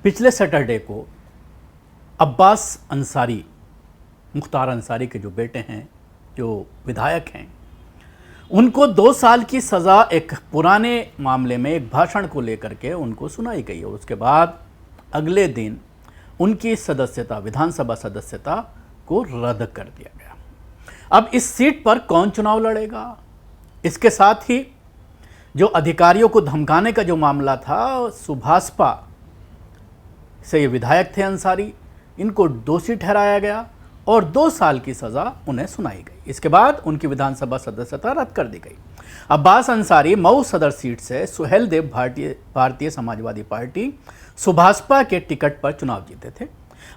पिछले सैटरडे को अब्बास अंसारी, मुख्तार अंसारी के जो बेटे हैं, जो विधायक हैं, उनको 2 साल की सज़ा एक पुराने मामले में एक भाषण को लेकर के उनको सुनाई गई और उसके बाद अगले दिन उनकी सदस्यता, विधानसभा सदस्यता को रद्द कर दिया गया। अब इस सीट पर कौन चुनाव लड़ेगा, इसके साथ ही जो अधिकारियों को धमकाने का जो मामला था, सुभाषपा से ये विधायक थे अंसारी, इनको दोषी ठहराया गया और 2 साल की सज़ा उन्हें सुनाई गई। इसके बाद उनकी विधानसभा सदस्यता रद्द कर दी गई। अब्बास अंसारी मऊ सदर सीट से सुहेलदेव भारतीय समाजवादी पार्टी सुभाषपा के टिकट पर चुनाव जीते थे।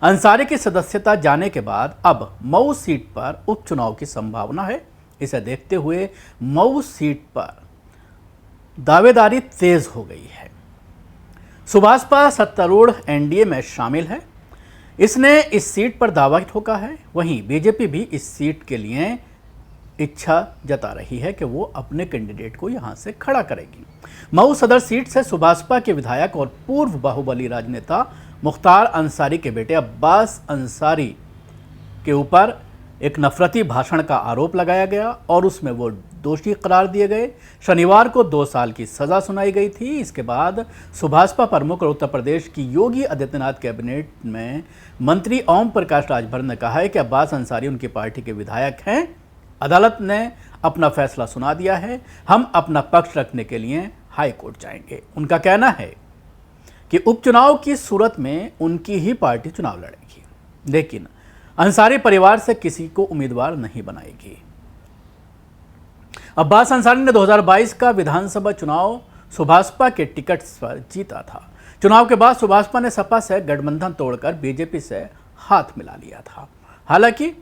अंसारी की सदस्यता जाने के बाद अब मऊ सीट पर उपचुनाव की संभावना है। इसे देखते हुए मऊ सीट पर दावेदारी तेज हो गई है। सुभाषपा सत्तारूढ़ एनडीए में शामिल है, इसने इस सीट पर दावा ठोका है। वहीं बीजेपी भी इस सीट के लिए इच्छा जता रही है कि वो अपने कैंडिडेट को यहां से खड़ा करेगी। मऊ सदर सीट से सुभाषपा के विधायक और पूर्व बाहुबली राजनेता मुख्तार अंसारी के बेटे अब्बास अंसारी के ऊपर एक नफरती भाषण का आरोप लगाया गया और उसमें वो दोषी करार दिए गए। शनिवार को 2 साल की सजा सुनाई गई थी। इसके बाद सुभाषपा प्रमुख और उत्तर प्रदेश की योगी आदित्यनाथ कैबिनेट में मंत्री ओम प्रकाश राजभर ने कहा है कि अब्बास अंसारी उनकी पार्टी के विधायक हैं। अदालत ने अपना फैसला सुना दिया है, हम अपना पक्ष रखने के लिए हाई कोर्ट जाएंगे। उनका कहना है कि उपचुनाव की सूरत में उनकी ही पार्टी चुनाव लड़ेगी, लेकिन अंसारी परिवार से किसी को उम्मीदवार नहीं बनाएगी। अब्बास अंसारी ने 2022 का विधानसभा चुनाव सुभाषपा के टिकट पर जीता था। चुनाव के बाद सुभाषपा ने सपा से गठबंधन तोड़कर बीजेपी से हाथ मिला लिया था। हालांकि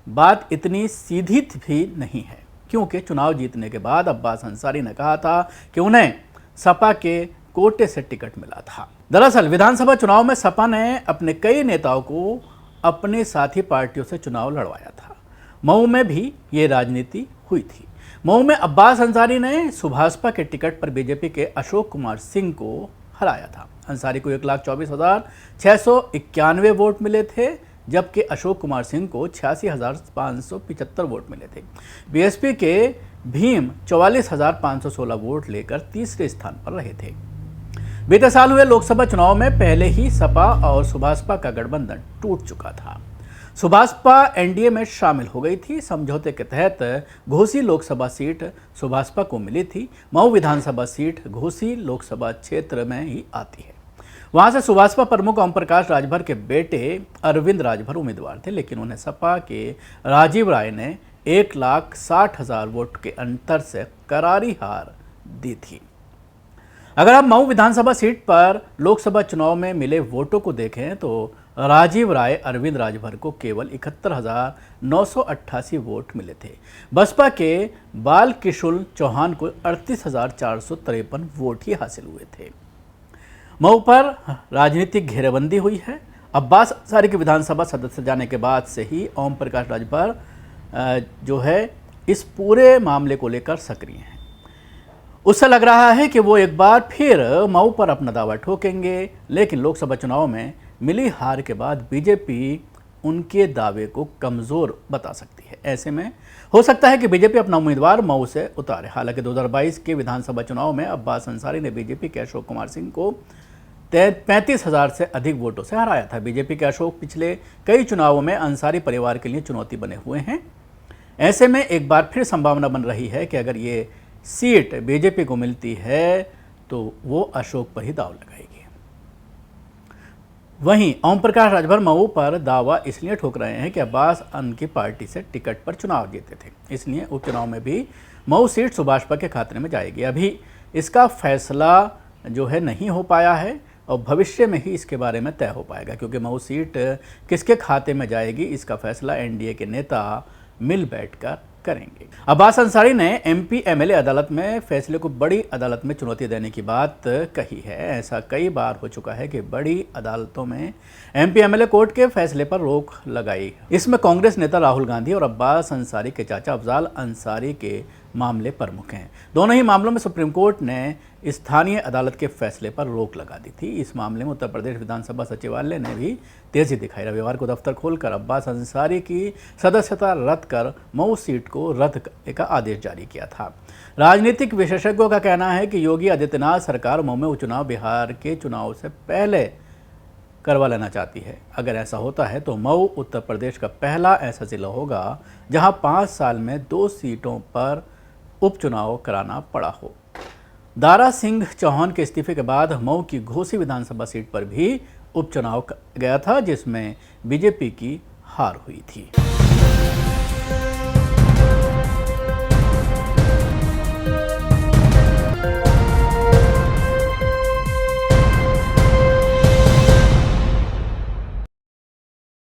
बात इतनी सीधी भी नहीं है, क्योंकि चुनाव जीतने के बाद अब्बास अंसारी ने कहा था कि उन्हें सपा के कोटे से टिकट मिला था। दरअसल विधानसभा चुनाव में सपा ने अपने कई नेताओं को अपने साथी पार्टियों से चुनाव लड़वाया था। मऊ में भी ये राजनीति हुई थी। मऊ में अब्बास अंसारी ने सुभाषपा के टिकट पर बीजेपी के अशोक कुमार सिंह को हराया था। अंसारी को 1,24,691 वोट मिले थे, जबकि अशोक कुमार सिंह को 86,575 वोट मिले थे। बीएसपी के भीम 44,516 वोट लेकर तीसरे स्थान पर रहे थे। बीते साल हुए लोकसभा चुनाव में पहले ही सपा और सुभाषपा का गठबंधन टूट चुका था। सुभाषपा एनडीए में शामिल हो गई थी। समझौते के तहत घोसी लोकसभा सीट सुभाषपा को मिली थी। मऊ विधानसभा सीट घोसी लोकसभा क्षेत्र में ही आती है। वहां से सुभाषपा प्रमुख ओम प्रकाश राजभर के बेटे अरविंद राजभर उम्मीदवार थे, लेकिन उन्हें सपा के राजीव राय ने 1,60,000 वोट के अंतर से करारी हार दी थी। अगर आप मऊ विधानसभा सीट पर लोकसभा चुनाव में मिले वोटों को देखें तो राजीव राय अरविंद राजभर को केवल 71,988 वोट मिले थे। बसपा के बाल किशुल चौहान को 38,453 वोट ही हासिल हुए थे। मऊ पर राजनीतिक घेरेबंदी हुई है। अब्बास अंसारी के विधानसभा सदस्य जाने के बाद से ही ओम प्रकाश राजभर जो है इस पूरे मामले को लेकर सक्रिय हैं। उससे लग रहा है कि वो एक बार फिर मऊ पर अपना दावा ठोकेंगे, लेकिन लोकसभा चुनाव में मिली हार के बाद बीजेपी उनके दावे को कमज़ोर बता सकती है। ऐसे में हो सकता है कि बीजेपी अपना उम्मीदवार मऊ से उतारे। हालांकि 2022 के विधानसभा चुनाव में अब्बास अंसारी ने बीजेपी के अशोक कुमार सिंह को 35,000 से अधिक वोटों से हराया था। बीजेपी के अशोक पिछले कई चुनावों में अंसारी परिवार के लिए चुनौती बने हुए हैं। ऐसे में एक बार फिर संभावना बन रही है कि अगर ये सीट बीजेपी को मिलती है तो वो अशोक पर ही दाव लगाएगी। वहीं ओम प्रकाश राजभर मऊ पर दावा इसलिए ठोक रहे हैं कि अब्बास उनकी पार्टी से टिकट पर चुनाव जीते थे, इसलिए उपचुनाव में भी मऊ सीट सुभाषपा के खाते में जाएगी। अभी इसका फैसला जो है नहीं हो पाया है और भविष्य में ही इसके बारे में तय हो पाएगा, क्योंकि मऊ सीट किसके खाते में जाएगी इसका फैसला एनडीए के नेता मिल बैठकर करेंगे। अब्बास अंसारी ने एमपी एमएलए अदालत में फैसले को बड़ी अदालत में चुनौती देने की बात कही है। ऐसा कई बार हो चुका है कि बड़ी अदालतों में एमपी एमएलए कोर्ट के फैसले पर रोक लगाई। इसमें कांग्रेस नेता राहुल गांधी और अब्बास अंसारी के चाचा अफजाल अंसारी के मामले प्रमुख हैं। दोनों ही मामलों में सुप्रीम कोर्ट ने स्थानीय अदालत के फैसले पर रोक लगा दी थी। इस मामले में उत्तर प्रदेश विधानसभा सचिवालय ने भी तेजी दिखाई। रविवार को दफ्तर खोलकर अब्बास अंसारी की सदस्यता रद्द कर मऊ सीट को रद्द करने का आदेश जारी किया था। राजनीतिक विशेषज्ञों का कहना है कि योगी आदित्यनाथ सरकार मऊ में उपचुनाव बिहार के चुनाव से पहले करवा लेना चाहती है। अगर ऐसा होता है तो मऊ उत्तर प्रदेश का पहला ऐसा जिला होगा जहां 5 साल में 2 सीटों पर उपचुनाव कराना पड़ा हो। दारा सिंह चौहान के इस्तीफे के बाद मऊ की घोसी विधानसभा सीट पर भी उपचुनाव गया था, जिसमें बीजेपी की हार हुई थी।